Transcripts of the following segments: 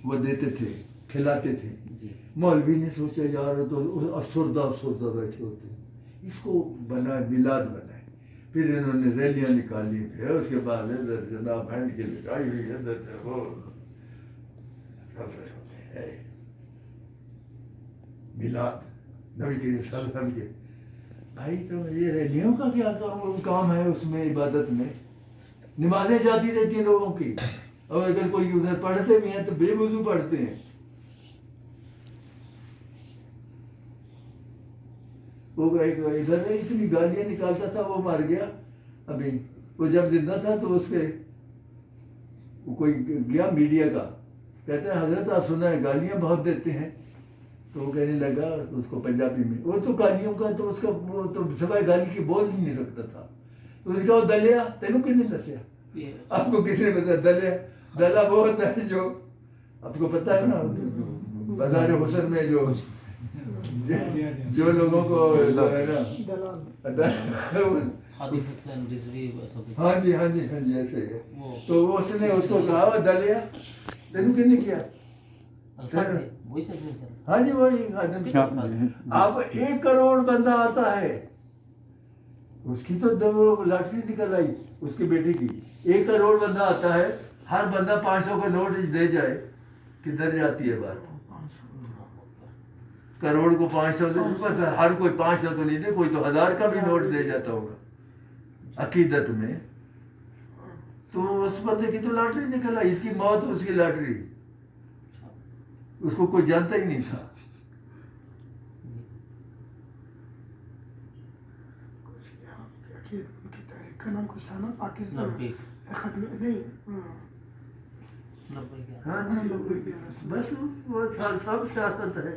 وہ دیتے تھے، کھلاتے تھے. مولوی نے سوچا یار تو افسردہ بیٹھے ہوتے ہیں، اس کو بنا میلاد بنائے. پھر انہوں نے ریلیاں نکالی، پھر اس کے بعد ادھر جناب ہینڈ کی لگائی ہوئی ادھر سے وہ ہوتے ہیں میلاد نبی کریم صلی اللہ علیہ وسلم کے. بھائی تو یہ ریلیوں کا کیا کام ہے اس میں؟ عبادت میں نمازیں جاتی رہتی ہیں لوگوں کی، اور اگر کوئی ادھر پڑھتے بھی ہیں تو بے وضو پڑھتے ہیں. وہ ادھر اتنی گالیاں نکالتا تھا، وہ مر گیا ابھی. وہ جب زندہ تھا تو اس کے کوئی گیا میڈیا کا، کہتا ہے حضرت آپ سنا ہے گالیاں بہت دیتے ہیں. تو وہ کہنے لگا اس کو پنجابی میں، وہ تو گالیوں کا تو اس کا وہ تو سوائے گالی کی بول ہی نہیں سکتا تھا. تو اس نے کہا دلیا تینوں کس نے دسیا؟ آپ کو کس نے بتایا؟ دلا وہ ہوتا ہے جو آپ کو پتا ہے نا بازار حسن میں جو لوگوں کو ہے نا ہاں جی ایسے ہے. تو وہ اس نے اس کو کہا دلیا تینوں کس نے کیا؟ ہاں جی وہی. اب 1 کروڑ بندہ آتا ہے، اس کی تو لاٹری نکل آئی اس کے بیٹے کی. 1 کروڑ بندہ آتا ہے، ہر بندہ 500 کا نوٹ دے جائے، کدھر جاتی ہے بات؟ کروڑ کو 500 ہر کوئی 500 تو نہیں دے، کوئی تو 1000 کا بھی نوٹ دے جاتا ہوگا عقیدت میں. تو اس بندے کی تو لاٹری نکل آئی، اس کی موت اس کی لاٹری. اس کو کوئی جانتا ہی نہیں تھا. کا نام کچھ تھا نا پاکستان بس وہ سب سیاست ہے.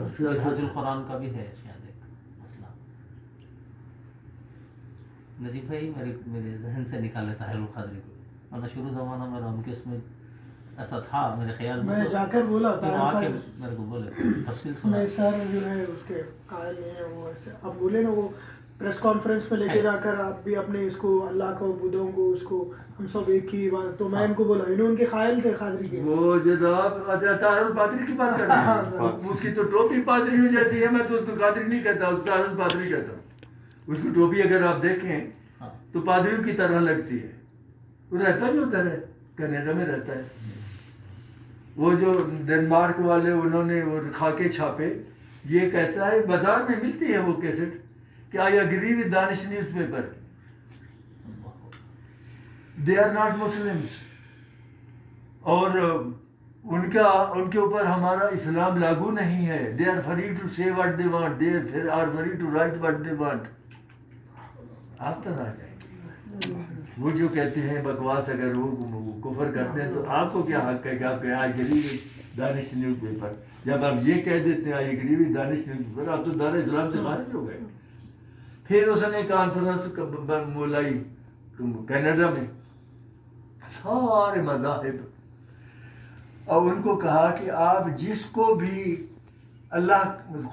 حج القرآن کا بھی ہے شاید ایک مسئلہ. نجیب بھائی میرے ذہن سے نکال لیتا ہے القادری کو، ورنہ شروع زمانہ میں رام کے اس میں ایسا تھا میرے خیال میں جا کر بولا تھا میرے کو بولے تفصیل سنا. میں سر جو ہے اس کے قائل نہیں ہے وہ ایسے اب بولے نا، وہ پریس کانفرنس پہ لے کے جا کر آپ بھی اپنے اس کو اللہ کو بدھوں کو اس کو ہم سب ایک ہی بات. تو میں ان کو بولا انہوں ان کے قائل تھے قادری کے. وہ جناب طاہر القادری کی بات کر رہے ہیں، اس کی تو ٹوپی پادریوں جیسی ہے. میں تو اس کو قادری نہیں کہتا، اس طاہر القادری کہتا ہوں. اس کی ٹوپی اگر آپ دیکھیں تو پادریوں کی طرح لگتی ہے. وہ رہتا جو ادھر ہے کینیڈا میں رہتا ہے. وہ جو ڈنمارک والے انہوں نے وہ خاکے چھاپے، یہ کہتا ہے بازار میں ملتی ہے وہ کیسٹ کہ I agree with Danish newspaper, they are not Muslims, اور ان کے اوپر ہمارا اسلام لاگو نہیں ہے. They are free to say what they want, they are free to write what they want. آپ تو نہ جائیں گے. وہ جو کہتے ہیں بکواس، اگر وہ کفر کرتے ہیں تو آپ کو کیا حق ہے کہ آپ آئی agree with Danish news paper? جب آپ یہ کہہ دیتے ہیں آئی agree with Danish news paper, آپ تو دار اسلام سے خارج ہو گئے. پھر اس نے کانفرنس مولائی کینیڈا میں سارے مذاہب، اور ان کو کہا کہ آپ جس کو بھی اللہ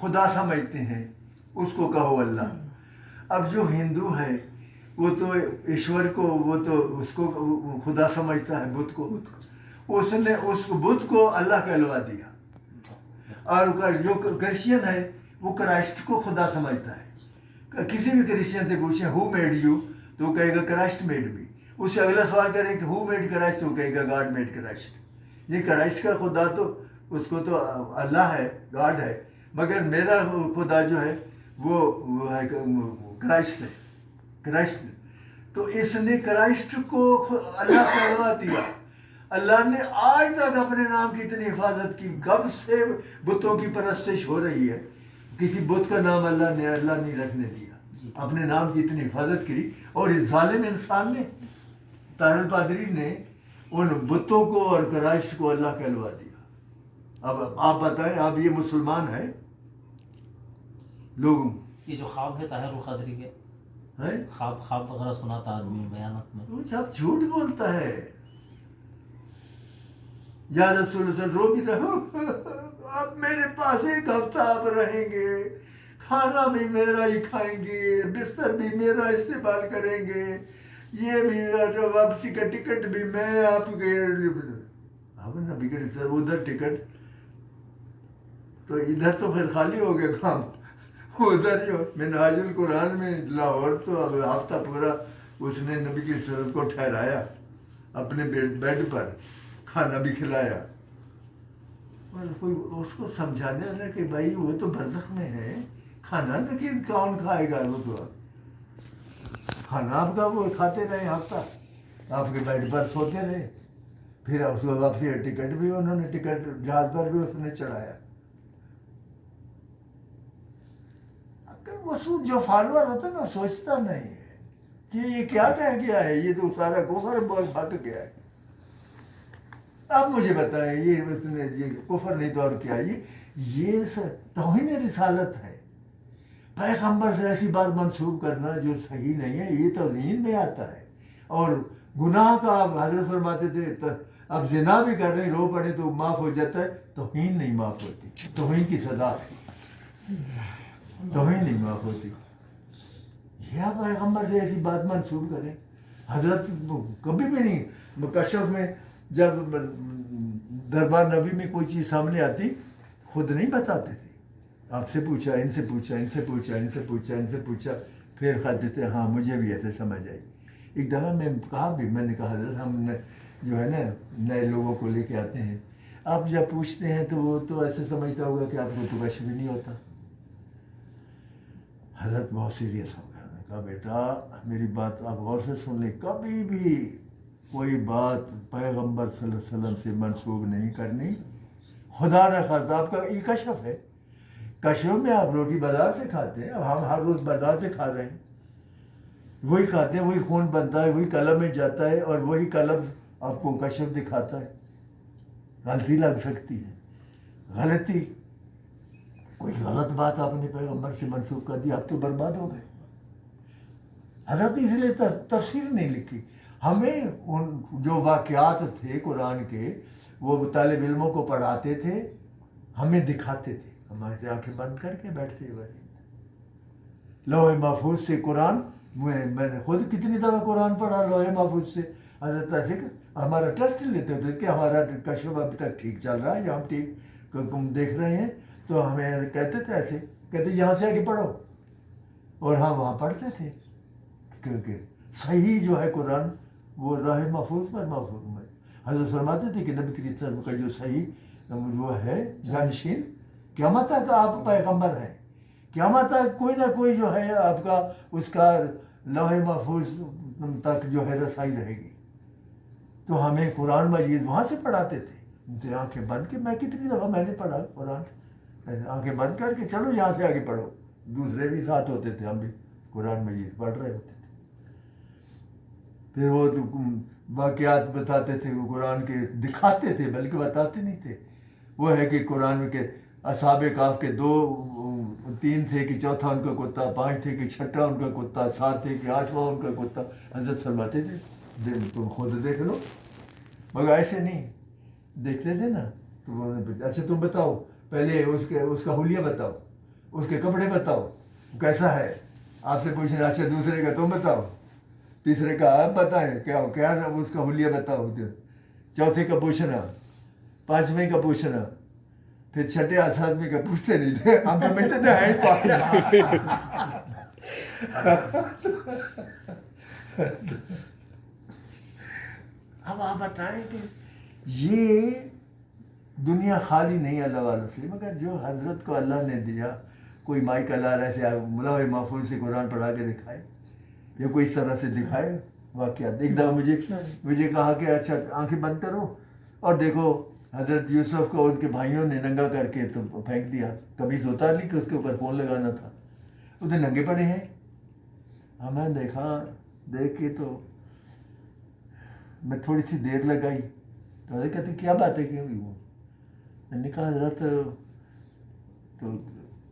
خدا سمجھتے ہیں اس کو کہو اللہ. اب جو ہندو ہے وہ تو ایشور کو، وہ تو اس کو خدا سمجھتا ہے، بدھ کو. اس نے اس بدھ کو اللہ کہلوا دیا. اور جو کرسچن ہے وہ کرائسٹ کو خدا سمجھتا ہے. کسی بھی کرسچن سے پوچھیں ہو میڈ یو تو وہ کہے گا کرائسٹ میڈ می. اس سے اگلا سوال کریں کہ ہو میڈ کرائسٹ، وہ کہے گا گاڈ میڈ کرائسٹ. یہ کرائسٹ کا خدا تو اس کو تو اللہ ہے، گاڈ ہے، مگر میرا خدا جو ہے وہ ہے کرائسٹ ہے. کرائسٹ تو اس نے کرائسٹ کو اللہ کہلوا دیا. اللہ نے آج تک اپنے نام کی اتنی حفاظت کی. کب سے بتوں کی پرستش ہو رہی ہے، کسی بت کا نام اللہ نہیں رکھنے دیا. اپنے نام کی اتنی حفاظت کی. اور اس ظالم انسان نے، طاہر القادری نے، ان بتوں کو اور کرائسٹ کو اللہ کہلوا دیا. اب آپ بتائیں، اب یہ مسلمان ہے لوگوں؟ یہ جو خواب ہے طاہر القادری کے، خواب وغیرہ سناتا آدمی بیانات میں، وہ سب جھوٹ بولتا ہے. یا رسول اللہ رو بھی رہو، اب میرے پاس 1 ہفتہ آپ رہیں گے، کھانا بھی میرا ہی کھائیں گے، بستر بھی میرا استعمال کریں گے، یہ بھی جو واپسی کا ٹکٹ بھی میں آپ کے اب نبی کے سر ادھر ٹکٹ تو ادھر تو پھر خالی ہو گیا کام، ادھر جو منہاج القرآن میں لاہور تو اب ہفتہ پورا اس نے نبی کے سر کو ٹھہرایا اپنے بیڈ پر، کھانا بھی کھلایا، اور کوئی اس کو سمجھانے والا کہ بھائی وہ تو برزخ میں ہے، کھانا لیکن کون کھائے گا، وہ تو کھانا آپ کا وہ کھاتے رہے ہفتہ، آپ کے بیڈ پر سوتے رہے، پھر اس کو واپسی ٹکٹ بھی انہوں نے ٹکٹ جہاز پر بھی اس نے چڑھایا۔ وہ جو فالوور ہوتا ہے نا سوچتا نہیں ہے کہ یہ کیا کہہ گیا ہے، یہ تو سارا کفر بھگ گیا ہے۔ آپ مجھے بتائیں یہ اس نے یہ کفر نہیں تو اور کیا، یہ توہین رسالت ہے۔ پیغمبر سے ایسی بات منسوب کرنا جو صحیح نہیں ہے یہ توہین میں آتا ہے، اور گناہ کا آپ حضرت فرماتے تھے اب زنا بھی کر رہے رو پڑے تو معاف ہو جاتا ہے، توہین نہیں معاف ہوتی، توہین کی سزا ہے، توہین نہیں معاف ہوتی۔ یہ آپ پیغمبر سے ایسی بات منسوب کریں، حضرت کبھی بھی نہیں، کشف میں جب دربار نبی میں کوئی چیز سامنے آتی خود نہیں بتاتے تھے، آپ سے پوچھا، ان سے پوچھا، ان سے پوچھا، ان سے پوچھا، ان سے پوچھا، پھر کہتے تھے ہاں مجھے بھی ایسے سمجھ آئی۔ ایک دفعہ میں کہا بھی، میں نے کہا حضرت ہم نے جو ہے نا نئے لوگوں کو لے کے آتے ہیں، آپ جب پوچھتے ہیں تو وہ تو ایسے سمجھتا ہوگا کہ آپ کو تو کچھ بھی نہیں ہوتا۔ حضرت بہت سیریس ہو گیا، میں نے کہا بیٹا میری بات آپ غور سے سن لیں، کبھی بھی کوئی بات پیغمبر صلی اللہ علیہ وسلم سے منسوب نہیں کرنی، خدا نہ خواستہ۔ آپ کا یہ کشف ہے، کشف میں آپ روٹی بازار سے کھاتے ہیں، اب ہم ہر روز بازار سے کھا رہے ہیں، وہی کھاتے ہیں، وہی خون بنتا ہے، وہی قلم میں جاتا ہے، اور وہی قلم آپ کو کشف دکھاتا ہے۔ غلطی لگ سکتی ہے، غلطی کوئی غلط بات آپ نے پیغمبر سے منسوب کر دی، آپ تو برباد ہو گئے۔ حضرت اس لیے تفسیر نہیں لکھی، ہمیں ان جو واقعات تھے قرآن کے وہ طالب علموں کو پڑھاتے تھے، ہمیں دکھاتے تھے، ہمارے سے آنکھیں بند کر کے بیٹھتے ہوئے۔ لوح محفوظ سے قرآن، میں نے خود کتنی دفعہ قرآن پڑھا لوح محفوظ سے۔ حضرت ایسے ہمارا ٹیسٹ لیتے تھے کہ ہمارا کشف ابھی تک ٹھیک چل رہا ہے یا ہم ٹھیک دیکھ رہے ہیں، تو ہمیں کہتے تھے ایسے، کہتے یہاں سے آگے پڑھو، اور ہم وہاں پڑھتے تھے، کیونکہ صحیح جو ہے قرآن وہ راہ محفوظ پر محفوظ میں۔ حضرت فرماتے تھے کہ نبی کریم صلی اللہ علیہ وسلم کا جو صحیح وہ ہے جانشین، قیامت تک آپ پیغمبر ہیں، قیامت تک کوئی نہ کوئی جو ہے آپ کا اس کا لوح محفوظ تک جو ہے رسائی رہے گی۔ تو ہمیں قرآن مجید وہاں سے پڑھاتے تھے، ان سے آنکھیں بند کے، میں کتنی دفعہ میں نے پڑھا قرآن، آنکھیں بند کر کے چلو یہاں سے آگے پڑھو، دوسرے بھی ساتھ ہوتے تھے، ہم بھی قرآن مجید پڑھ رہے ہوتے تھے۔ پھر وہ واقعات بتاتے تھے، وہ قرآن کے دکھاتے تھے بلکہ بتاتے نہیں تھے۔ وہ ہے کہ قرآن کے اصحاب کہف کے 3 تھے کہ چوتھا ان کا کتا، 5 تھے کہ چھٹا ان کا کتا، 7 تھے کہ 8واں ان کا کتا۔ حضرت فرماتے تھے تم خود دیکھ لو، مگر ایسے نہیں دیکھتے تھے نا، تو وہ اچھا تم بتاؤ پہلے اس کا حلیہ بتاؤ، اس کے کپڑے بتاؤ کیسا ہے، آپ سے پوچھنا، اچھا دوسرے کا تم بتاؤ، تیسرے کا آپ بتائیں کیا اس کا حلیہ بتاؤ، چوتھے کا پوچھنا، 5ویں کا پوچھنا، پھر چھٹے 7ویں کا پوچھتے نہیں تھے، ہم سمجھتے تھے ہے ہی اب آپ بتائیں کہ یہ دنیا خالی نہیں اللہ والوں سے، مگر جو حضرت کو اللہ نے دیا، کوئی مائک اللہ علیہ سے لوح محفوظ سے قرآن پڑھا کے دکھائے، یا کوئی اس طرح سے دکھائے واقعات۔ ایک دفعہ مجھے کہا کہ اچھا آنکھیں بند کرو اور دیکھو حضرت یوسف کو ان کے بھائیوں نے ننگا کر کے تو پھینک دیا، قمیص اتار لی کہ اس کے اوپر خون لگانا تھا، ادھر ننگے پڑے ہیں۔ ہمیں دیکھا، دیکھ کے تو میں تھوڑی سی دیر لگائی، تو حضرت کہتے کیا بات ہے کہ وہ، میں نے کہا حضرت تو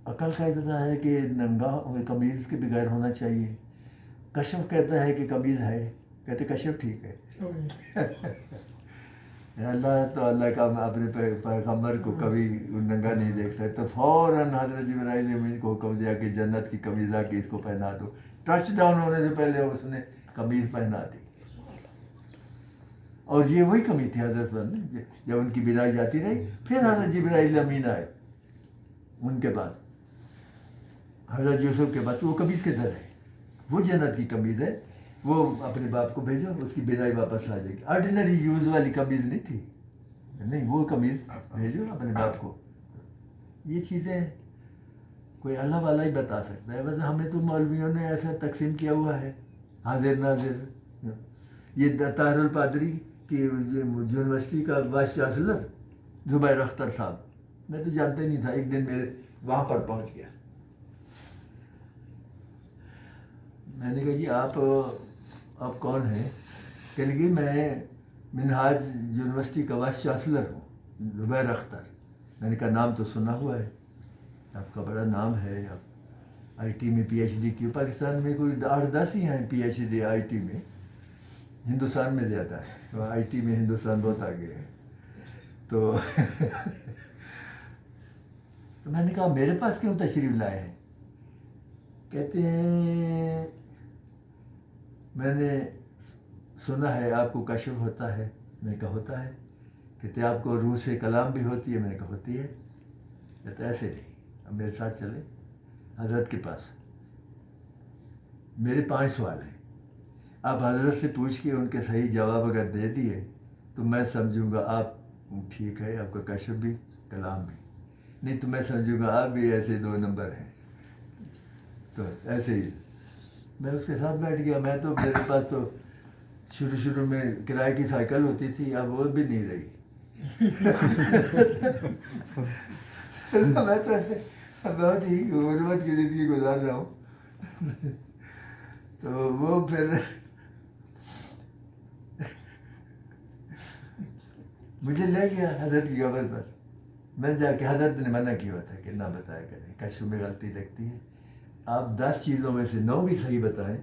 عقل کہتا ہے کہ ننگا قمیض کے بغیر ہونا چاہیے، کشف کہتا ہے کہ قمیض ہے، کہتے کشف ٹھیک ہے۔ اللہ تو اللہ کا اپنے پیغمبر کو کبھی ننگا نہیں دیکھ سکتا، فوراً حضرت جبرائیل امین کو حکم دیا کہ جنت کی قمیض لا کے اس کو پہنا دو، ٹچ ڈاؤن ہونے سے پہلے اس نے قمیض پہنا دی. اور یہ وہی کمی تھی حضرت پر نے جب ان کی بینائی جاتی رہی. پھر حضرت جبرائیل امین آئے ان کے بعد حضرت یوسف کے پاس. وہ قمیض کدھر ہے؟ وہ جنت کی قمیض ہے, وہ اپنے باپ کو بھیجو, اس کی بینائی واپس آ جائے گی. آرڈینری یوز والی قمیض نہیں تھی, نہیں وہ قمیض بھیجو اپنے باپ کو. یہ چیزیں کوئی اللہ والا ہی بتا سکتا ہے. ویسے ہمیں تو مولویوں نے ایسا تقسیم کیا ہوا ہے حاضر ناظر. یہ طاہر الپادری کی یونیورسٹی کا وائس چانسلر زبیر اختر صاحب, میں تو جانتا ہی نہیں تھا, ایک دن میرے وہاں پر پہنچ گیا. میں نے کہا جی آپ کون ہیں؟ کہنے لگی میں منہاج یونیورسٹی کا وائس چانسلر ہوں, زبیر اختر. میں نے کہا نام تو سنا ہوا ہے, آپ کا بڑا نام ہے, آپ آئی ٹی میں پی ایچ ڈی کی. پاکستان میں کوئی 8-10 ہی ہیں P H D I T میں, ہندوستان میں زیادہ ہے. آئی ٹی میں ہندوستان بہت آگے ہے. تو میں نے کہا میرے پاس کیوں تشریف لائے ہیں؟ کہتے ہیں میں نے سنا ہے آپ کو کشف ہوتا ہے. میں نے کہا ہوتا ہے. کہتے آپ کو روح سے کلام بھی ہوتی ہے. میں نے کہا ہوتی ہے. کہتے ایسے نہیں, اب میرے ساتھ چلے حضرت کے پاس. میرے 5 سوال ہیں, آپ حضرت سے پوچھ کے ان کے صحیح جواب اگر دے دیے تو میں سمجھوں گا آپ ٹھیک ہے, آپ کا کشف بھی کلام بھی. نہیں تو میں سمجھوں گا آپ بھی ایسے 2 نمبر ہیں. تو ایسے ہی میں اس کے ساتھ بیٹھ گیا. میں تو میرے پاس تو شروع میں کرائے کی سائیکل ہوتی تھی, اب وہ بھی نہیں رہی. میں تو بہت ہی غربت کی زندگی گزار رہا ہوں. تو وہ پھر مجھے لے گیا حضرت کی قبر پر. میں جا کے, حضرت نے منع کیا تھا کہ نہ بتایا کریں, کشف میں غلطی لگتی ہے. آپ 10 چیزوں میں سے 9 بھی صحیح بتائیں,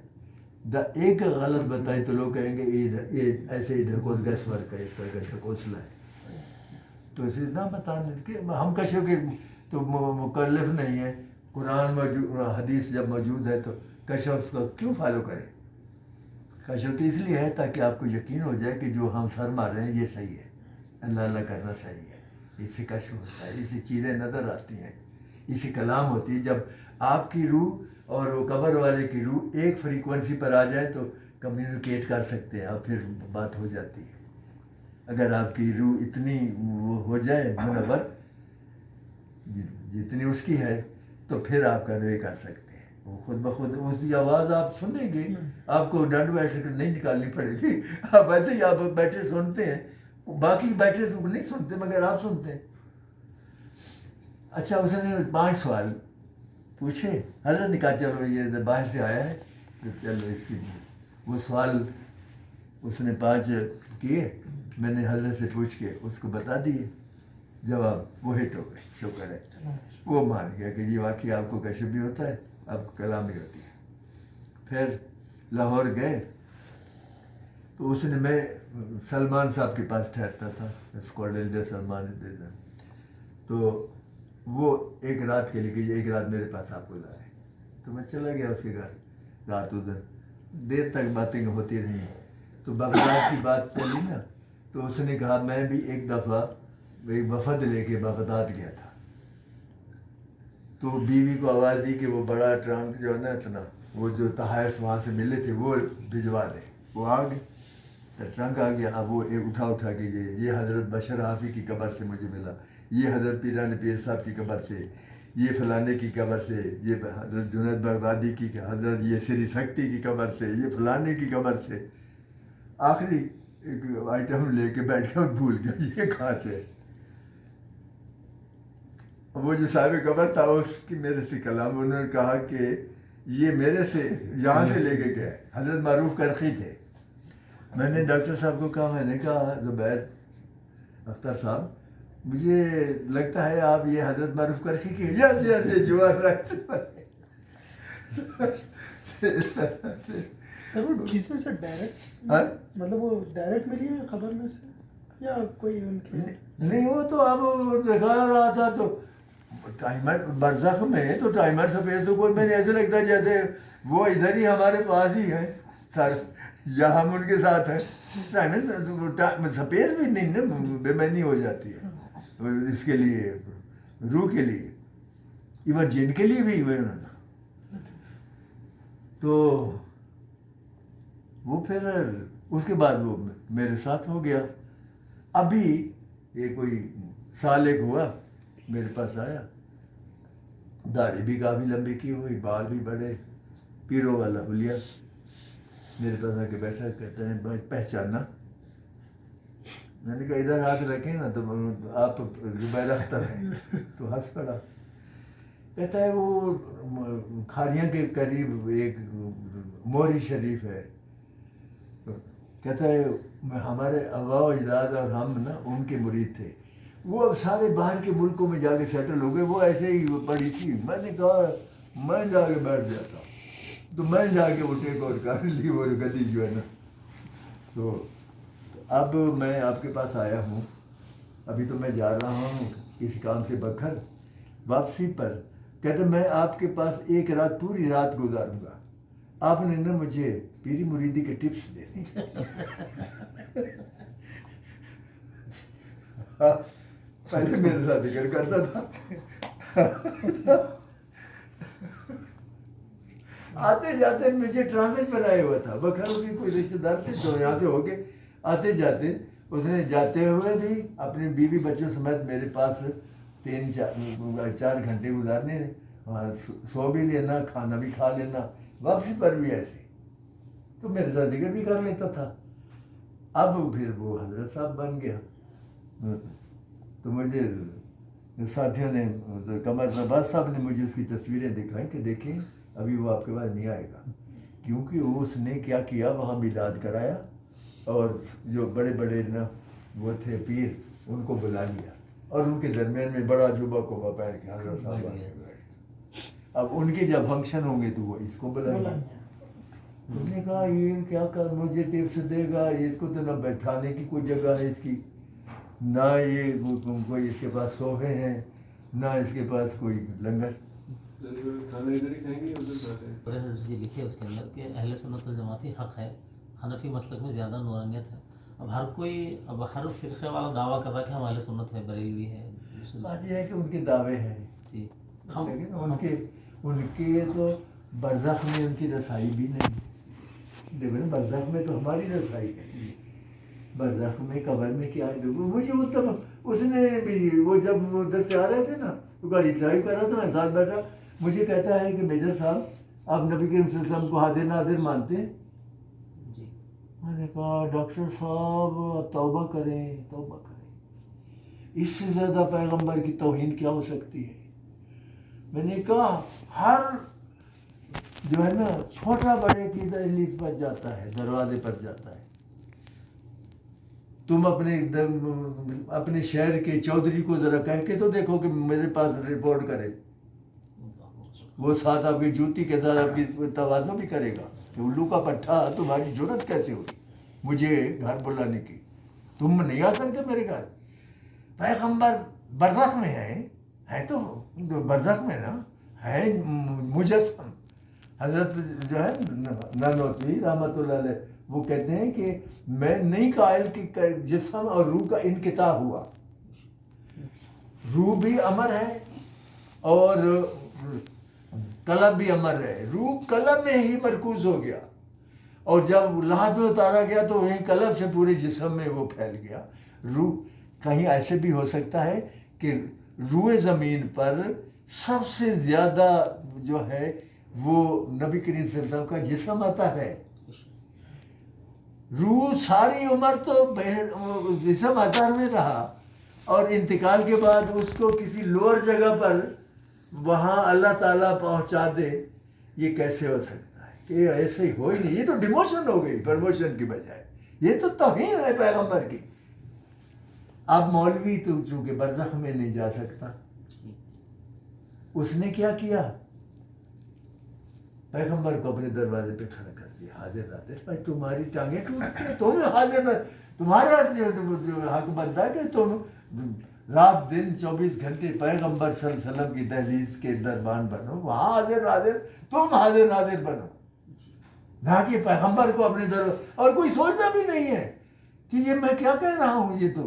ایک غلط بتائیں تو لوگ کہیں گے یہ ایسے ہی ڈھکوس گیس ورک ہے, اس طرح کا ڈھکوسلا ہے. تو اس لیے نہ بتانے کہ ہم کشف کے تو مکلف نہیں ہیں. قرآن موجود, حدیث جب موجود ہے تو کشف کو کیوں فالو کریں؟ کشف تو اس لیے ہے تاکہ آپ کو یقین ہو جائے کہ جو ہم سر مار رہے ہیں یہ صحیح ہے, اللہ اللہ کرنا صحیح ہے. اس سے کشف ہوتا ہے, اس سے چیزیں نظر آتی ہیں, اس سے کلام ہوتی ہے. جب آپ کی روح اور وہ قبر والے کی روح ایک فریکوینسی پر آ جائے تو کمیونیکیٹ کر سکتے ہیں, اور پھر بات ہو جاتی ہے. اگر آپ کی روح اتنی ہو جائے منور جتنی اس کی ہے تو پھر آپ کنوے کر سکتے ہیں. وہ خود بخود اس کی آواز آپ سنیں گے, آپ کو ڈنڈ بیٹھ کر نہیں نکالنی پڑے گی. آپ ایسے ہی آپ بیٹھے سنتے ہیں, باقی بیٹھے نہیں سنتے مگر آپ سنتے ہیں. اچھا اس نے 5 سوال پوچھے. حضرت نے کہا چلو یہ باہر سے آیا ہے تو چلو اس کی وہ سوال اس نے 5 کیے. میں نے حضرت سے پوچھ کے اس کو بتا دیے جواب. وہ ہٹ ہو گئے, شکر ہے. وہ مان گیا کہ یہ واقعی آپ کو کشف بھی ہوتا ہے, آپ کو کلام بھی ہوتی ہے. پھر لاہور گئے تو اس نے, میں سلمان صاحب کے پاس ٹھہرتا تھا, اسکواڈرن لیڈر سلمان. تو وہ ایک رات کے لیے کہ ایک رات میرے پاس آپ گزارے. تو میں چلا گیا اس کے گھر رات. ادھر دیر تک باتیں ہوتی رہیں. تو بغداد کی بات چلی نا, تو اس نے کہا میں بھی ایک دفعہ وفد لے کے بغداد گیا تھا. تو بیوی کو آواز دی کہ وہ بڑا ٹرنک جو ہے نا اتنا, وہ جو تحائف وہاں سے ملے تھے وہ بھجوا دے. وہ آ گئے, تو ٹرنک آ گیا. اب وہ اٹھا کے یہ حضرت بشر حافی کی قبر سے مجھے ملا, یہ حضرت پیران پیر صاحب کی قبر سے, یہ فلانے کی قبر سے, یہ حضرت جنید بغدادی کی, حضرت یہ سری سکتی کی قبر سے, یہ فلانے کی قبر سے. آخری ایک آئٹم لے کے بیٹھ کے بھول گیا یہ کہاں سے. وہ جو صاحب قبر تھا اس کی میرے سے کلام, انہوں نے کہا کہ یہ میرے سے یہاں سے لے کے گیا. حضرت معروف کرخی تھے. میں نے ڈاکٹر صاحب کو کہا, میں نے کہا زبیر اختر صاحب مجھے لگتا ہے آپ یہ حضرت معروف کرخی کی یس جو سر وہ چیزیں سے ڈائریکٹ مطلب وہ ڈائریکٹ ملی ہے خبر میں سے یا کوئی ان کی نہیں. وہ تو اب دکھا رہا تھا تو ٹائمر برزخ میں, تو ٹائمر سفید تو کوئی میں نے ایسے لگتا ہے جیسے وہ ادھر ہی ہمارے پاس ہی ہے, سر یا ہم ان کے ساتھ ہیں. سپیس بھی نہیں نا بے معنی ہو جاتی ہے اس کے لیے، روح کے لیے، ایون جن کے لیے بھی ایون. تو وہ پھر اس کے بعد وہ میرے ساتھ ہو گیا. ابھی یہ کوئی سال ایک ہوا میرے پاس آیا، داڑھی بھی کافی لمبی کی ہوئی، بال بھی بڑے، پیروں والا حلیہ. میرے پاس آ کے بیٹھا، کہتا ہے پہچانا؟ میں نے کہا ادھر ہاتھ رکھیں نا تو آپ زبیر اختر ہیں. تو ہنس پڑا. کہتا ہے وہ کھاریاں کے قریب ایک موری شریف ہے. کہتا ہے ہمارے آباء و اجداد اور ہم نا ان کے مرید تھے. وہ اب سارے باہر کے ملکوں میں جا کے سیٹل ہو گئے، وہ ایسے ہی پڑی تھی. میں نے کہا میں جا کے بیٹھ جاتا. تو میں جا کے وہ ٹیک اور کر لی وہ گدی جو ہے نا. تو اب میں آپ کے پاس آیا ہوں. ابھی تو میں جا رہا ہوں کسی کام سے بکھر. واپسی پر کہتے میں آپ کے پاس ایک رات پوری رات گزاروں گا. آپ نے نا مجھے پیری مریدی کے ٹپس دینے. پہلے میرے ساتھ ذکر کرتا تھا. آتے جاتے مجھے ٹرانزٹ پر آیا ہوا تھا. بکھر اس کی کوئی رشتے دار تھے تو یہاں سے ہو کے آتے جاتے اس نے جاتے ہوئے بھی اپنی بیوی بچوں سمیت میرے پاس 3-4 گھنٹے گزارنے. وہاں سو بھی لینا، کھانا بھی کھا لینا، واپسی پر بھی ایسے. تو میرے ساتھ ذکر بھی کر لیتا تھا. اب پھر وہ حضرت صاحب بن گیا. تو مجھے ساتھیوں نے، قمر نواز صاحب نے مجھے اس کی تصویریں دکھائیں کہ دیکھیں ابھی وہ آپ کے پاس نہیں آئے گا. کیونکہ اس نے کیا کیا، وہاں میلاد کرایا اور جو بڑے بڑے نا وہ تھے پیر ان کو بلا لیا اور ان کے درمیان میں بڑا جبہ کوبہ پہن کے حضرت صاحب آ کے بیٹھے. اب ان کے جب فنکشن ہوں گے تو وہ اس کو بلائیں گے. اس نے کہا یہ کیا کر مجھے ٹپس دے گا، اس کو تو نہ بیٹھانے کی کوئی جگہ ہے اس کی، نہ یہ کوئی اس کے پاس صوفے ہیں، نہ اس کے پاس کوئی لنگر. یہ لکھے اس کے اندر کہ اہل سنت والجماعتی حق ہے، حنفی مسلک میں زیادہ نورانیت ہے. اب ہر فرقے والا دعویٰ کر رہا ہے کہ ہم اہل سنت ہے، بریلوی ہے. بات یہ ہے کہ ان کے دعوے ہیں جی، لیکن ان کے تو برزخ میں ان کی رسائی بھی نہیں. دیکھو نا برزخ میں تو ہماری رسائی ہے، برزخ میں قبر میں کیا ہے. مجھے مطلب اس نے بھی وہ جب وہ ادھر سے آ رہے تھے نا تو گاڑی ڈرائیو کر رہا تھا، میں ساتھ بیٹھا. مجھے کہتا ہے کہ میجر صاحب آپ نبی کریم صلی اللہ علیہ وسلم کو حاضر ناظر مانتے ہیں؟ جی. میں نے کہا ڈاکٹر صاحب آپ توبہ کریں، توبہ کریں. اس سے زیادہ پیغمبر کی توہین کیا ہو سکتی ہے. میں نے کہا ہر جو ہے نا چھوٹا بڑے کی دہلیز پر جاتا ہے، دروازے پر جاتا ہے. تم اپنے شہر کے چودھری کو ذرا کہہ کے تو دیکھو کہ میرے پاس رپورٹ کرے. وہ ساتھ آپ کی جوتی کے ساتھ آپ کی تواضع بھی کرے گا کہ الو کا پٹھا تمہاری جرت کیسے ہوئی مجھے گھر بلانے کی، تم نہیں آ سکتے میرے گھر. پیغمبر برزخ میں ہے تو برزخ میں نا ہے مجسم. حضرت جو ہے نانوتوی رحمۃ اللہ علیہ وہ کہتے ہیں کہ میں نہیں قائل کہ جسم اور روح کا انقطاع ہوا. روح بھی امر ہے اور قلب بھی امر ہے. روح قلب میں ہی مرکوز ہو گیا اور جب لحد میں اتارا گیا تو وہیں قلب سے پورے جسم میں وہ پھیل گیا. روح کہیں ایسے بھی ہو سکتا ہے کہ روح زمین پر سب سے زیادہ جو ہے وہ نبی کریم صلی اللہ علیہ وسلم کا جسم آتا ہے. روح ساری عمر تو جسم آتا میں رہا اور انتقال کے بعد اس کو کسی لوور جگہ پر وہاں اللہ تعالیٰ پہنچا دے. یہ کیسے ہو سکتا ہے کہ ایسے ہی ہو ہی نہیں. یہ تو ڈیموشن ہو گئی پرموشن کی بجائے. یہ تو توہین ہے پیغمبر کی. اب مولوی تو چونکہ برزخ میں نہیں جا سکتا، اس نے کیا کیا، پیغمبر کو اپنے دروازے پہ کھڑا کر دیا. حاضر ناظر بھائی تمہاری ٹانگیں ٹوٹ گئی، تم حاضر تمہارا حق بنتا ہے کہ تم رات دن 24 گھنٹے پیغمبر صلی اللہ علیہ وسلم کی دہلیز کے دربان بنو، وہاں حاضر ناظر تم حاضر ناظر بنو. نہ کہ پیغمبر کو اپنے در، اور کوئی سوچتا بھی نہیں ہے کہ یہ میں کیا کہہ رہا ہوں. یہ تو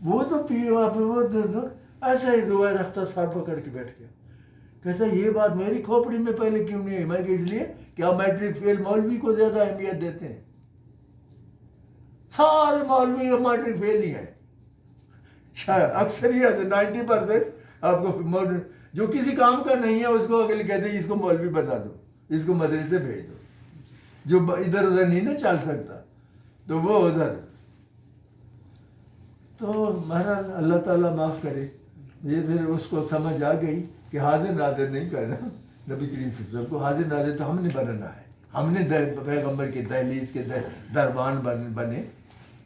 وہ تو ایسا ہی زبیر اختر صاحب پکڑ کے بیٹھ گیا. کہتا یہ بات میری کھوپڑی میں پہلے کیوں نہیں ہے؟ میں کہ اس لیے کہ آپ میٹرک فیل مولوی کو زیادہ اہمیت دیتے ہیں. سارے مولوی میٹرک فیل ہی ہیں شاید، اکثریت 90% آپ کو جو کسی کام کا نہیں ہے اس کو اگلے کہتے ہیں اس کو مولوی بنا دو، اس کو مدرسے بھیج دو. جو ادھر ادھر نہیں نا چل سکتا تو وہ ادھر. تو بہرحال اللہ تعالیٰ معاف کرے. یہ پھر اس کو سمجھ آ گئی کہ حاضر ناظر نہیں کرنا. نبی کریم صلی اللہ علیہ وسلم کو حاضر ناظر تو ہم نے بننا ہے. ہم نے پیغمبر کے دہلیز کے دربان بنے.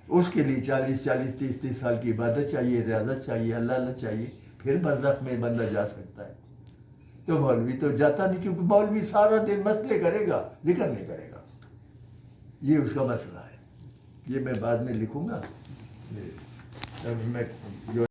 اس کے لیے 40-30 سال کی عبادت چاہیے، ریاضت چاہیے، اللہ چاہیے، پھر برزخ میں بندہ جا سکتا ہے. تو مولوی تو جاتا نہیں، کیونکہ مولوی سارا دن مسئلے کرے گا، ذکر نہیں کرے گا. یہ اس کا مسئلہ ہے. یہ میں بعد میں لکھوں گا. میں جو